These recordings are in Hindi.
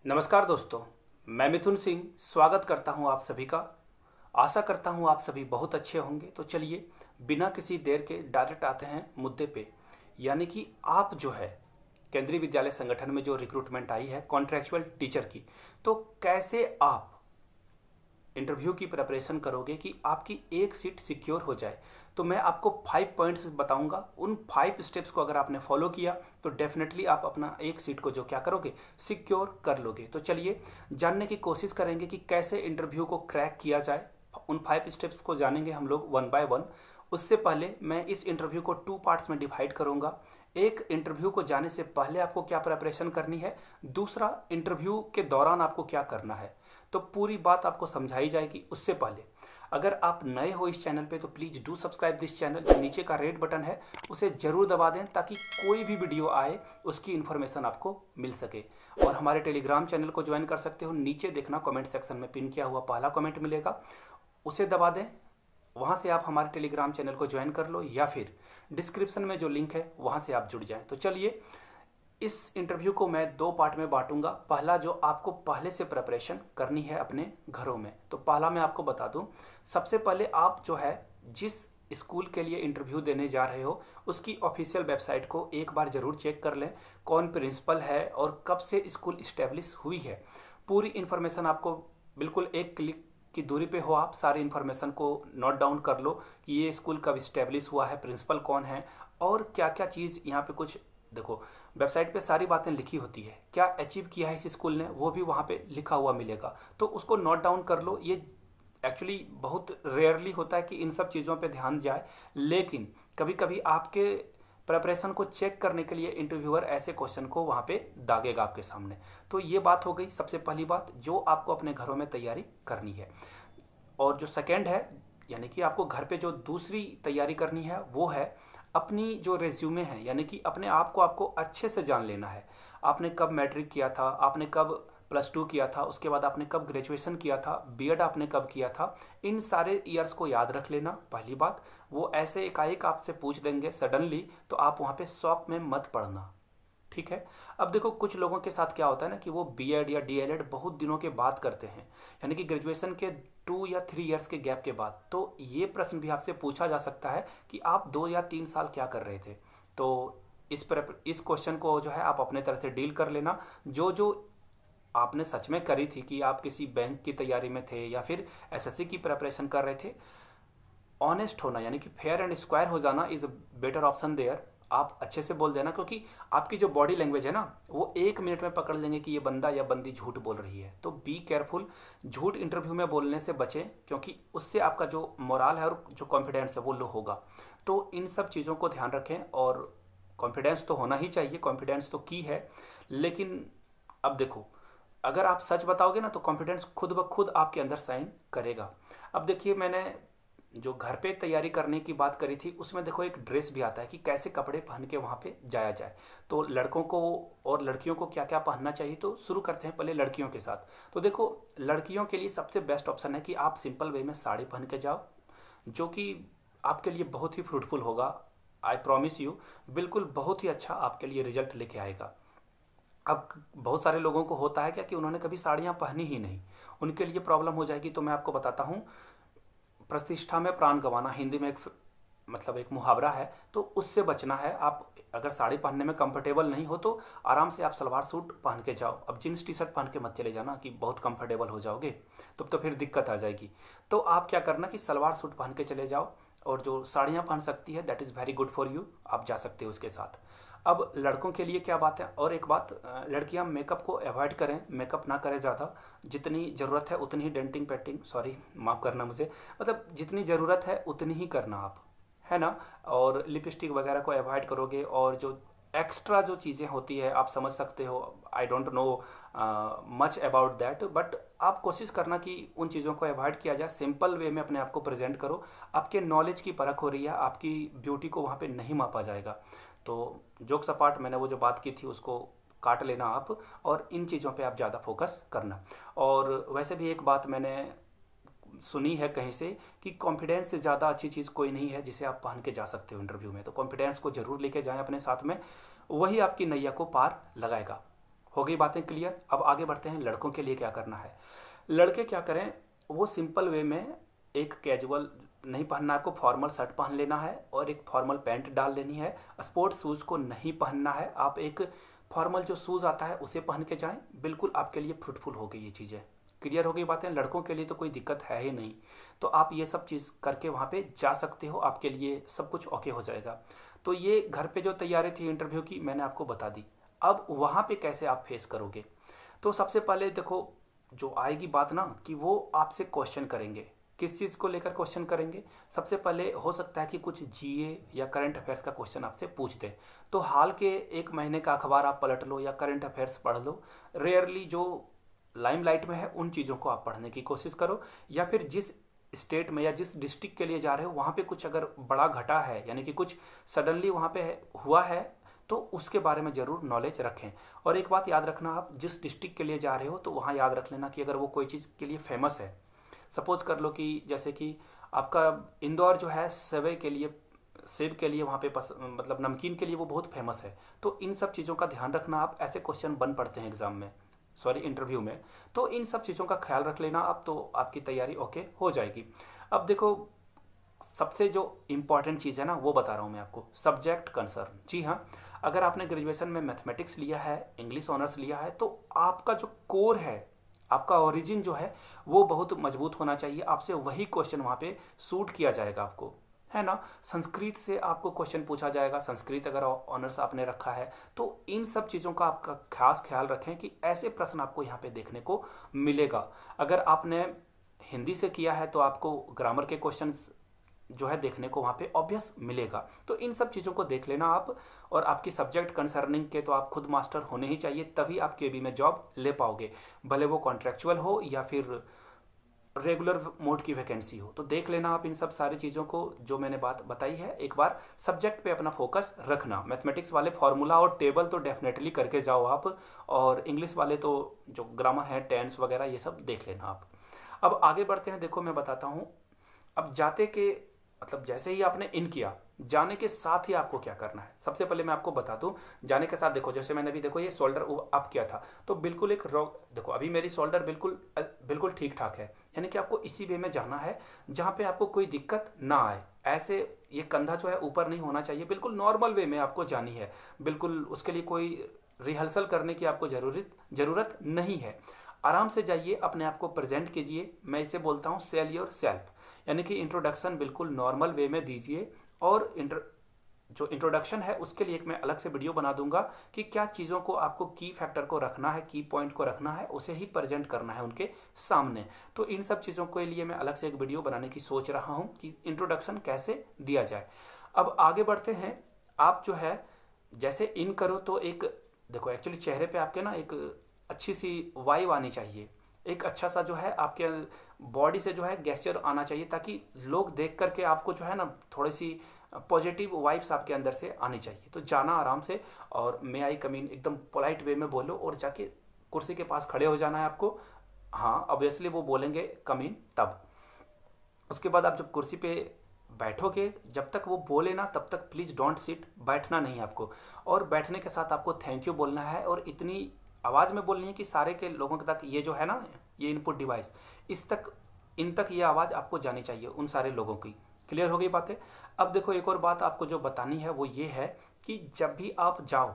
नमस्कार दोस्तों, मैं मिथुन सिंह स्वागत करता हूं आप सभी का। आशा करता हूं आप सभी बहुत अच्छे होंगे। तो चलिए बिना किसी देर के डायरेक्ट आते हैं मुद्दे पे। यानी कि आप जो है केंद्रीय विद्यालय संगठन में जो रिक्रूटमेंट आई है कॉन्ट्रैक्चुअल टीचर की, तो कैसे आप इंटरव्यू की प्रिपरेशन करोगे कि आपकी एक सीट सिक्योर हो जाए। तो मैं आपको 5 पॉइंट्स बताऊंगा। उन 5 स्टेप्स को अगर आपने फॉलो किया तो डेफिनेटली आप अपना एक सीट को जो क्या करोगे, सिक्योर कर लोगे। तो चलिए जानने की कोशिश करेंगे कि कैसे इंटरव्यू को क्रैक किया जाए। उन 5 स्टेप्स को जानेंगे हम लोग वन बाय वन। उससे पहले मैं इस इंटरव्यू को 2 पार्ट्स में डिवाइड करूंगा। एक, इंटरव्यू को जाने से पहले आपको क्या प्रिपरेशन करनी है, दूसरा इंटरव्यू के दौरान आपको क्या करना है। तो पूरी बात आपको समझाई जाएगी। उससे पहले अगर आप नए हो इस चैनल पे तो please do subscribe this channel. जो नीचे का रेड बटन है उसे जरूर दबा दें ताकि कोई भी वीडियो आए उसकी इन्फॉर्मेशन आपको मिल सके। और हमारे टेलीग्राम चैनल को ज्वाइन कर सकते हो। नीचे देखना कमेंट सेक्शन में पिन किया हुआ पहला कमेंट मिलेगा, उसे दबा दें। वहाँ से आप हमारे टेलीग्राम चैनल को ज्वाइन कर लो या फिर डिस्क्रिप्शन में जो लिंक है वहाँ से आप जुड़ जाएं। तो चलिए इस इंटरव्यू को मैं 2 पार्ट में बांटूंगा। पहला, जो आपको पहले से प्रिपरेशन करनी है अपने घरों में, तो पहला मैं आपको बता दूं। सबसे पहले आप जो है जिस स्कूल के लिए इंटरव्यू देने जा रहे हो उसकी ऑफिशियल वेबसाइट को एक बार जरूर चेक कर लें। कौन प्रिंसिपल है और कब से स्कूल इस्टेब्लिश हुई है, पूरी इन्फॉर्मेशन आपको बिल्कुल एक क्लिक की दूरी पे हो। आप सारी इन्फॉर्मेशन को नोट डाउन कर लो कि ये स्कूल कब इस्टेब्लिश हुआ है, प्रिंसिपल कौन है और क्या क्या चीज़ यहाँ पे कुछ देखो। वेबसाइट पे सारी बातें लिखी होती है, क्या अचीव किया है इस स्कूल ने वो भी वहाँ पे लिखा हुआ मिलेगा, तो उसको नोट डाउन कर लो। ये एक्चुअली बहुत रेयरली होता है कि इन सब चीज़ों पे ध्यान जाए, लेकिन कभी कभी आपके प्रिपरेशन को चेक करने के लिए इंटरव्यूअर ऐसे क्वेश्चन को वहाँ पे दागेगा आपके सामने। तो ये बात हो गई सबसे पहली बात जो आपको अपने घरों में तैयारी करनी है। और जो सेकेंड है, यानी कि आपको घर पे जो दूसरी तैयारी करनी है वो है अपनी जो रेज्यूमे है, यानी कि अपने आप को आपको अच्छे से जान लेना है। आपने कब मैट्रिक किया था, आपने कब +2 किया था, उसके बाद आपने कब ग्रेजुएशन किया था, बीएड आपने कब किया था, इन सारे ईयर्स को याद रख लेना। पहली बात, वो ऐसे एकाएक आपसे पूछ देंगे सडनली, तो आप वहाँ पे शॉक में मत पड़ना। ठीक है। अब देखो कुछ लोगों के साथ क्या होता है ना कि वो बीएड या डीएलएड बहुत दिनों के बाद करते हैं, यानी कि ग्रेजुएशन के 2 या 3 ईयर्स के गैप के बाद। तो ये प्रश्न भी आपसे पूछा जा सकता है कि आप 2 या 3 साल क्या कर रहे थे। तो इस क्वेश्चन को जो है आप अपने तरह से डील कर लेना। जो जो आपने सच में करी थी कि आप किसी बैंक की तैयारी में थे या फिर एसएससी की प्रिपरेशन कर रहे थे, ऑनेस्ट होना यानी कि फेयर एंड स्क्वायर हो जाना is a better option there. आप अच्छे से बोल देना, क्योंकि आपकी जो बॉडी लैंग्वेज है ना वो 1 मिनट में पकड़ लेंगे कि ये बंदा या बंदी झूठ बोल रही है। तो बी केयरफुल, झूठ इंटरव्यू में बोलने से बचें, क्योंकि उससे आपका जो मोराल है और जो कॉन्फिडेंस है वो लो होगा। तो इन सब चीज़ों को ध्यान रखें। और कॉन्फिडेंस तो होना ही चाहिए, कॉन्फिडेंस तो की है। लेकिन अब देखो, अगर आप सच बताओगे ना तो कॉन्फिडेंस खुद ब खुद आपके अंदर साइन करेगा। अब देखिए, मैंने जो घर पे तैयारी करने की बात करी थी उसमें देखो एक ड्रेस भी आता है कि कैसे कपड़े पहन के वहाँ पे जाया जाए। तो लड़कों को और लड़कियों को क्या क्या पहनना चाहिए, तो शुरू करते हैं पहले लड़कियों के साथ। तो देखो, लड़कियों के लिए सबसे बेस्ट ऑप्शन है कि आप सिंपल वे में साड़ी पहन के जाओ, जो कि आपके लिए बहुत ही फ्रूटफुल होगा। आई प्रॉमिस यू, बिल्कुल बहुत ही अच्छा आपके लिए रिजल्ट लेके आएगा। अब बहुत सारे लोगों को होता है क्या कि उन्होंने कभी साड़ियाँ पहनी ही नहीं, उनके लिए प्रॉब्लम हो जाएगी। तो मैं आपको बताता हूँ, प्रतिष्ठा में प्राण गंवाना हिंदी में एक मतलब एक मुहावरा है, तो उससे बचना है। आप अगर साड़ी पहनने में कंफर्टेबल नहीं हो तो आराम से आप सलवार सूट पहन के जाओ। अब जींस टी शर्ट पहन के मत चले जाना कि बहुत कंफर्टेबल हो जाओगे, तब तो फिर दिक्कत आ जाएगी। तो आप क्या करना कि सलवार सूट पहन के चले जाओ, और जो साड़ियाँ पहन सकती है that is very good for you, आप जा सकते हो उसके साथ। अब लड़कों के लिए क्या बात है, और एक बात, लड़कियां मेकअप को अवॉइड करें, मेकअप ना करें ज़्यादा। जितनी ज़रूरत है उतनी ही डेंटिंग पेंटिंग, सॉरी माफ़ करना मुझे, मतलब जितनी ज़रूरत है उतनी ही करना आप, है ना। और लिपस्टिक वगैरह को अवॉइड करोगे, और जो एक्स्ट्रा जो चीज़ें होती है आप समझ सकते हो, I don't know much about that, but आप कोशिश करना कि उन चीज़ों को अवॉइड किया जाए। सिंपल वे में अपने आप को प्रेजेंट करो। आपके नॉलेज की परख हो रही है, आपकी ब्यूटी को वहाँ पे नहीं मापा जाएगा। तो जोक्स अपार्ट, मैंने वो जो बात की थी उसको काट लेना आप, और इन चीज़ों पे आप ज़्यादा फोकस करना। और वैसे भी एक बात मैंने सुनी है कहीं से कि कॉन्फिडेंस से ज़्यादा अच्छी चीज़ कोई नहीं है जिसे आप पहन के जा सकते हो इंटरव्यू में। तो कॉन्फिडेंस को जरूर लेके जाएं अपने साथ में, वही आपकी नैया को पार लगाएगा। हो गई बातें क्लियर। अब आगे बढ़ते हैं, लड़कों के लिए क्या करना है। लड़के क्या करें, वो सिंपल वे में एक कैजुअल नहीं पहनना है आपको, फॉर्मल शर्ट पहन लेना है और एक फॉर्मल पैंट डाल लेनी है। स्पोर्ट्स शूज़ को नहीं पहनना है, आप एक फॉर्मल जो शूज़ आता है उसे पहन के जाएं, बिल्कुल आपके लिए फ्रूटफुल हो गई ये चीज़ें। क्लियर हो गई बातें। लड़कों के लिए तो कोई दिक्कत है ही नहीं, तो आप ये सब चीज़ करके वहाँ पे जा सकते हो, आपके लिए सब कुछ ओके हो जाएगा। तो ये घर पे जो तैयारी थी इंटरव्यू की मैंने आपको बता दी। अब वहाँ पे कैसे आप फेस करोगे, तो सबसे पहले देखो जो आएगी बात ना कि वो आपसे क्वेश्चन करेंगे। किस चीज़ को लेकर क्वेश्चन करेंगे, सबसे पहले हो सकता है कि कुछ जीए या करंट अफेयर्स का क्वेश्चन आपसे पूछ दे, तो हाल के 1 महीने का अखबार आप पलट लो या करंट अफेयर्स पढ़ लो। रेयरली जो लाइमलाइट में है उन चीज़ों को आप पढ़ने की कोशिश करो, या फिर जिस स्टेट में या जिस डिस्ट्रिक्ट के लिए जा रहे हो वहाँ पे कुछ अगर बड़ा घटा है, यानी कि कुछ सडनली वहाँ पे हुआ है, तो उसके बारे में ज़रूर नॉलेज रखें। और एक बात याद रखना, आप जिस डिस्ट्रिक्ट के लिए जा रहे हो तो वहाँ याद रख लेना कि अगर वो कोई चीज़ के लिए फेमस है, सपोज कर लो कि जैसे कि आपका इंदौर जो है सेवे के लिए, सेब के लिए वहाँ पे मतलब नमकीन के लिए वो बहुत फेमस है, तो इन सब चीज़ों का ध्यान रखना। आप ऐसे क्वेश्चन बन पड़ते हैं एग्जाम में, सॉरी इंटरव्यू में, तो इन सब चीज़ों का ख्याल रख लेना आप, तो आपकी तैयारी ओके हो जाएगी। अब देखो सबसे जो इम्पॉर्टेंट चीज़ है ना वो बता रहा हूँ मैं आपको, सब्जेक्ट कंसर्न। जी हाँ, अगर आपने ग्रेजुएशन में मैथमेटिक्स लिया है, इंग्लिश ऑनर्स लिया है, तो आपका जो कोर है, आपका ओरिजिन जो है वो बहुत मजबूत होना चाहिए। आपसे वही क्वेश्चन वहाँ पे सूट किया जाएगा आपको, है ना। संस्कृत से आपको क्वेश्चन पूछा जाएगा, संस्कृत अगर ऑनर्स आपने रखा है, तो इन सब चीज़ों का आपका खास ख्याल रखें कि ऐसे प्रश्न आपको यहाँ पे देखने को मिलेगा। अगर आपने हिंदी से किया है तो आपको ग्रामर के क्वेश्चन जो है देखने को वहाँ पे ऑब्वियस मिलेगा। तो इन सब चीज़ों को देख लेना आप, और आपकी सब्जेक्ट कंसर्निंग के तो आप खुद मास्टर होने ही चाहिए, तभी आप केबी में जॉब ले पाओगे, भले वो कॉन्ट्रेक्चुअल हो या फिर रेगुलर मोड की वैकेंसी हो। तो देख लेना आप इन सब सारी चीज़ों को जो मैंने बात बताई है। एक बार सब्जेक्ट पे अपना फोकस रखना। मैथमेटिक्स वाले फार्मूला और टेबल तो डेफिनेटली करके जाओ आप, और इंग्लिश वाले तो जो ग्रामर है, टेंस वगैरह, ये सब देख लेना आप। अब आगे बढ़ते हैं, देखो मैं बताता हूँ। अब जाते के मतलब जैसे ही आपने इन किया, जाने के साथ ही आपको क्या करना है, सबसे पहले मैं आपको बता दूं। जाने के साथ देखो, जैसे मैंने अभी देखो ये शोल्डर अप किया था, तो बिल्कुल एक देखो अभी मेरी शोल्डर बिल्कुल बिल्कुल ठीक ठाक है, यानी कि आपको इसी वे में जाना है जहाँ पे आपको कोई दिक्कत ना आए। ऐसे ये कंधा जो है ऊपर नहीं होना चाहिए, बिल्कुल नॉर्मल वे में आपको जानी है, बिल्कुल उसके लिए कोई रिहर्सल करने की आपको ज़रूरत नहीं है। आराम से जाइए, अपने आप को प्रेजेंट कीजिए। मैं इसे बोलता हूँ सेल योर सेल्फ, यानी कि इंट्रोडक्शन बिल्कुल नॉर्मल वे में दीजिए। और जो इंट्रोडक्शन है उसके लिए एक मैं अलग से वीडियो बना दूंगा कि क्या चीज़ों को आपको की फैक्टर को रखना है, की पॉइंट को रखना है, उसे ही प्रेजेंट करना है उनके सामने। तो इन सब चीज़ों के लिए मैं अलग से एक वीडियो बनाने की सोच रहा हूँ कि इंट्रोडक्शन कैसे दिया जाए। अब आगे बढ़ते हैं। आप जो है जैसे इन करो तो एक देखो एक्चुअली चेहरे पे आपके ना एक अच्छी सी वाइब आनी चाहिए, एक अच्छा सा जो है आपके बॉडी से जो है गेस्चर आना चाहिए, ताकि लोग देख करके आपको जो है ना थोड़ी सी पॉजिटिव वाइब्स आपके अंदर से आनी चाहिए। तो जाना आराम से, और मे आई कम इन एकदम पोलाइट वे में बोलो, और जाके कुर्सी के पास खड़े हो जाना है आपको। हाँ ऑब्वियसली वो बोलेंगे कम इन, तब उसके बाद आप जब कुर्सी पे बैठोगे, जब तक वो बोले ना तब तक प्लीज़ डोंट सिट, बैठना नहीं आपको। और बैठने के साथ आपको थैंक यू बोलना है, और इतनी आवाज़ में बोलनी है कि सारे के लोगों के तक ये जो है ना ये इनपुट डिवाइस, इन तक ये आवाज़ आपको जानी चाहिए उन सारे लोगों की। क्लियर हो गई बातें। अब देखो एक और बात आपको जो बतानी है वो ये है कि जब भी आप जाओ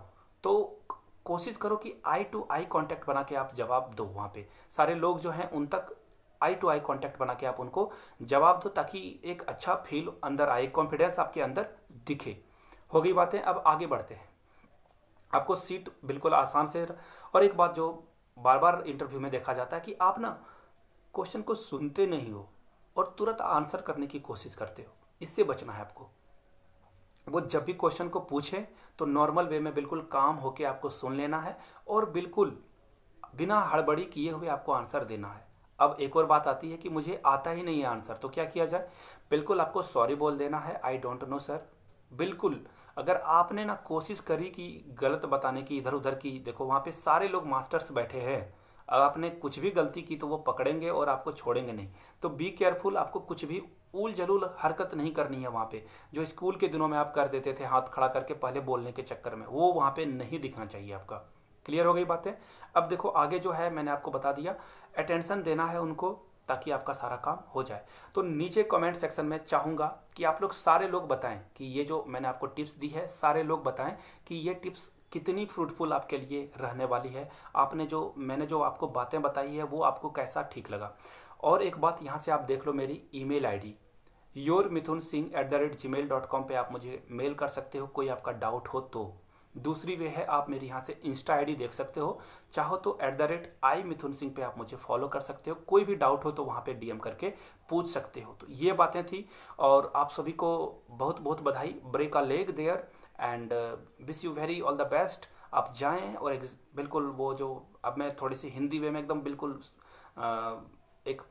तो कोशिश करो कि आई टू आई कांटेक्ट बना के आप जवाब दो। वहाँ पे सारे लोग जो हैं उन तक आई टू आई कांटेक्ट बना के आप उनको जवाब दो, ताकि एक अच्छा फील अंदर आए, कॉन्फिडेंस आपके अंदर दिखे। हो गई बातें। अब आगे बढ़ते हैं। आपको सीट बिल्कुल आसान से, और एक बात जो बार बार इंटरव्यू में देखा जाता है कि आप ना क्वेश्चन को सुनते नहीं हो और तुरंत आंसर करने की कोशिश करते हो, इससे बचना है आपको। वो जब भी क्वेश्चन को पूछे तो नॉर्मल वे में बिल्कुल काम होके आपको सुन लेना है, और बिल्कुल बिना हड़बड़ी किए हुए आपको आंसर देना है। अब एक और बात आती है कि मुझे आता ही नहीं है आंसर, तो क्या किया जाए। बिल्कुल आपको सॉरी बोल देना है, आई डोंट नो सर। बिल्कुल अगर आपने ना कोशिश करी कि गलत बताने की, इधर उधर की, देखो वहाँ पे सारे लोग मास्टर्स बैठे हैं, अगर आपने कुछ भी गलती की तो वो पकड़ेंगे और आपको छोड़ेंगे नहीं। तो बी केयरफुल, आपको कुछ भी ऊल जलूल हरकत नहीं करनी है वहाँ पे। जो स्कूल के दिनों में आप कर देते थे हाथ खड़ा करके पहले बोलने के चक्कर में, वो वहाँ पे नहीं दिखना चाहिए आपका। क्लियर हो गई बातें। अब देखो आगे जो है मैंने आपको बता दिया, अटेंशन देना है उनको ताकि आपका सारा काम हो जाए। तो नीचे कमेंट सेक्शन में चाहूँगा कि आप लोग सारे लोग बताएं कि ये जो मैंने आपको टिप्स दी है, सारे लोग बताएं कि ये टिप्स कितनी फ्रूटफुल आपके लिए रहने वाली है। मैंने जो आपको बातें बताई है वो आपको कैसा ठीक लगा। और एक बात यहाँ से आप देख लो, मेरी ईमेल आईडी yourmithunsingh@gmail.com पे आप मुझे मेल कर सकते हो, कोई आपका डाउट हो तो। दूसरी वे है, आप मेरी यहाँ से इंस्टा आईडी देख सकते हो, चाहो तो @imithunsingh पे आप मुझे फॉलो कर सकते हो। कोई भी डाउट हो तो वहाँ पे डीएम करके पूछ सकते हो। तो ये बातें थी और आप सभी को बहुत बहुत बधाई। Break a leg there and wish you very all the best. आप जाएं और बिल्कुल वो जो, अब मैं थोड़ी सी हिंदी वे में एकदम बिल्कुल एक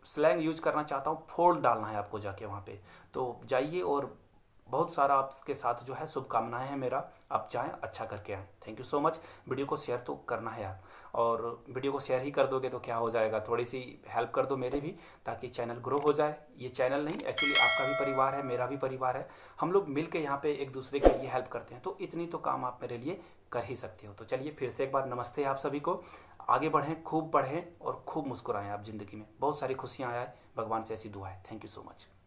स्लैंग यूज करना चाहता हूँ, फोड़ डालना है आपको जाके वहाँ पे। तो जाइए और बहुत सारा आपके साथ जो है शुभकामनाएं हैं मेरा, आप जाएं अच्छा करके आएँ। Thank you so much. Video को शेयर तो करना है आप, और वीडियो को शेयर ही कर दोगे तो क्या हो जाएगा, थोड़ी सी हेल्प कर दो मेरे भी, ताकि चैनल ग्रो हो जाए। ये चैनल नहीं, एक्चुअली आपका भी परिवार है, मेरा भी परिवार है, हम लोग मिल के यहाँ पे एक दूसरे के लिए हेल्प करते हैं। तो इतनी तो काम आप मेरे लिए कर ही सकते हो। तो चलिए फिर से एक बार नमस्ते आप सभी को। आगे बढ़ें, खूब पढ़ें और खूब मुस्कुराएं आप ज़िंदगी में, बहुत सारी खुशियाँ आए, भगवान से ऐसी दुआ है। Thank you so much.